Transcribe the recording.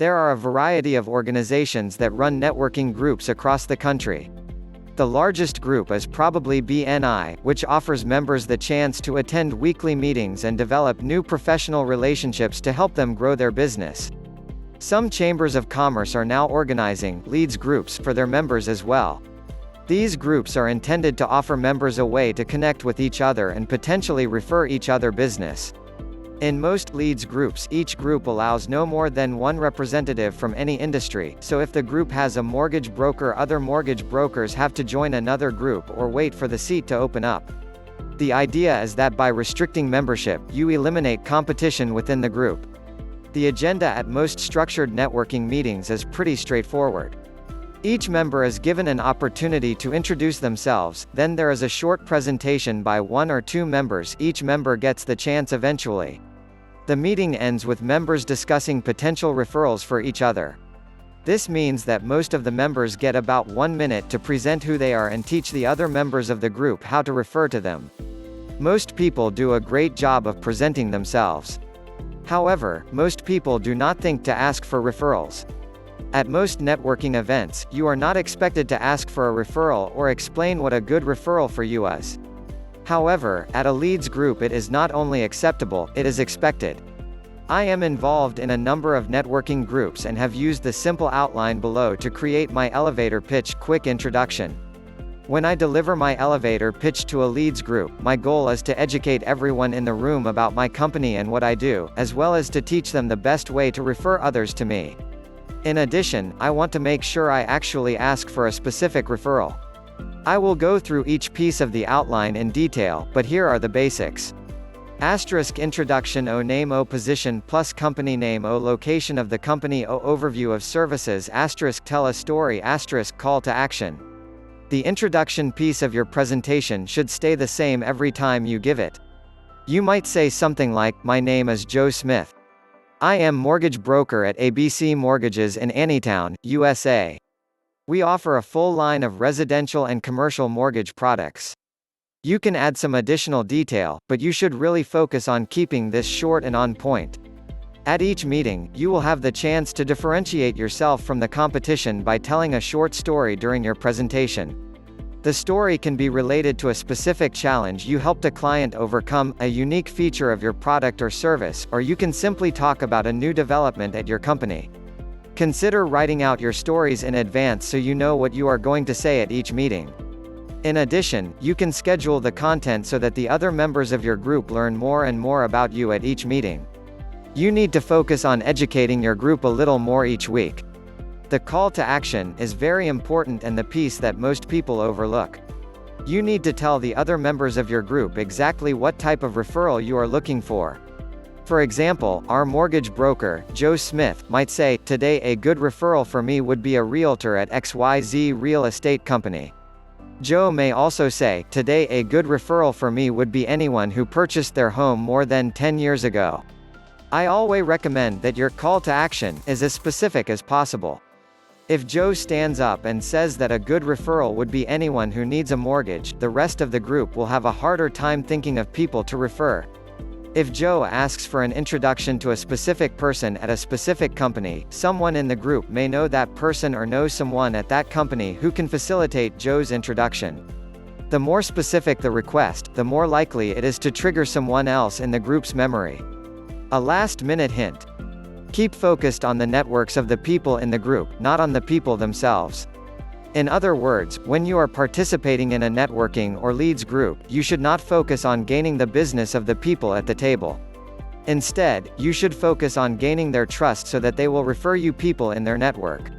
There are a variety of organizations that run networking groups across the country. The largest group is probably BNI, which offers members the chance to attend weekly meetings and develop new professional relationships to help them grow their business. Some chambers of commerce are now organizing leads groups for their members as well. These groups are intended to offer members a way to connect with each other and potentially refer each other business. In most leads groups, each group allows no more than one representative from any industry, so if the group has a mortgage broker, other mortgage brokers have to join another group or wait for the seat to open up. The idea is that by restricting membership, you eliminate competition within the group. The agenda at most structured networking meetings is pretty straightforward. Each member is given an opportunity to introduce themselves, then there is a short presentation by one or two members. Each member gets the chance eventually. The meeting ends with members discussing potential referrals for each other. This means that most of the members get about 1 minute to present who they are and teach the other members of the group how to refer to them. Most people do a great job of presenting themselves. However, most people do not think to ask for referrals. At most networking events, you are not expected to ask for a referral or explain what a good referral for you is. However, at a leads group it is not only acceptable, it is expected. I am involved in a number of networking groups and have used the simple outline below to create my elevator pitch. Quick introduction. When I deliver my elevator pitch to a leads group, my goal is to educate everyone in the room about my company and what I do, as well as to teach them the best way to refer others to me. In addition, I want to make sure I actually ask for a specific referral. I will go through each piece of the outline in detail, but here are the basics. Asterisk introduction. O name. O position plus company name. O location of the company. O overview of services. Asterisk tell a story. Asterisk call to action. The introduction piece of your presentation should stay the same every time you give it. You might say something like, "My name is Joe Smith. I am mortgage broker at ABC Mortgages in Anytown, USA. We offer a full line of residential and commercial mortgage products." You can add some additional detail, but you should really focus on keeping this short and on point. At each meeting, you will have the chance to differentiate yourself from the competition by telling a short story during your presentation. The story can be related to a specific challenge you helped a client overcome, a unique feature of your product or service, or you can simply talk about a new development at your company. Consider writing out your stories in advance so you know what you are going to say at each meeting. In addition, you can schedule the content so that the other members of your group learn more and more about you at each meeting. You need to focus on educating your group a little more each week. The call to action is very important and the piece that most people overlook. You need to tell the other members of your group exactly what type of referral you are looking for. For example, our mortgage broker, Joe Smith, might say, "Today a good referral for me would be a realtor at XYZ Real Estate Company." Joe may also say, "Today a good referral for me would be anyone who purchased their home more than 10 years ago." I always recommend that your call to action is as specific as possible. If Joe stands up and says that a good referral would be anyone who needs a mortgage, the rest of the group will have a harder time thinking of people to refer. If Joe asks for an introduction to a specific person at a specific company, someone in the group may know that person or know someone at that company who can facilitate Joe's introduction. The more specific the request, the more likely it is to trigger someone else in the group's memory. A last-minute hint. Keep focused on the networks of the people in the group, not on the people themselves. In other words, when you are participating in a networking or leads group, you should not focus on gaining the business of the people at the table. Instead, you should focus on gaining their trust so that they will refer you people in their network.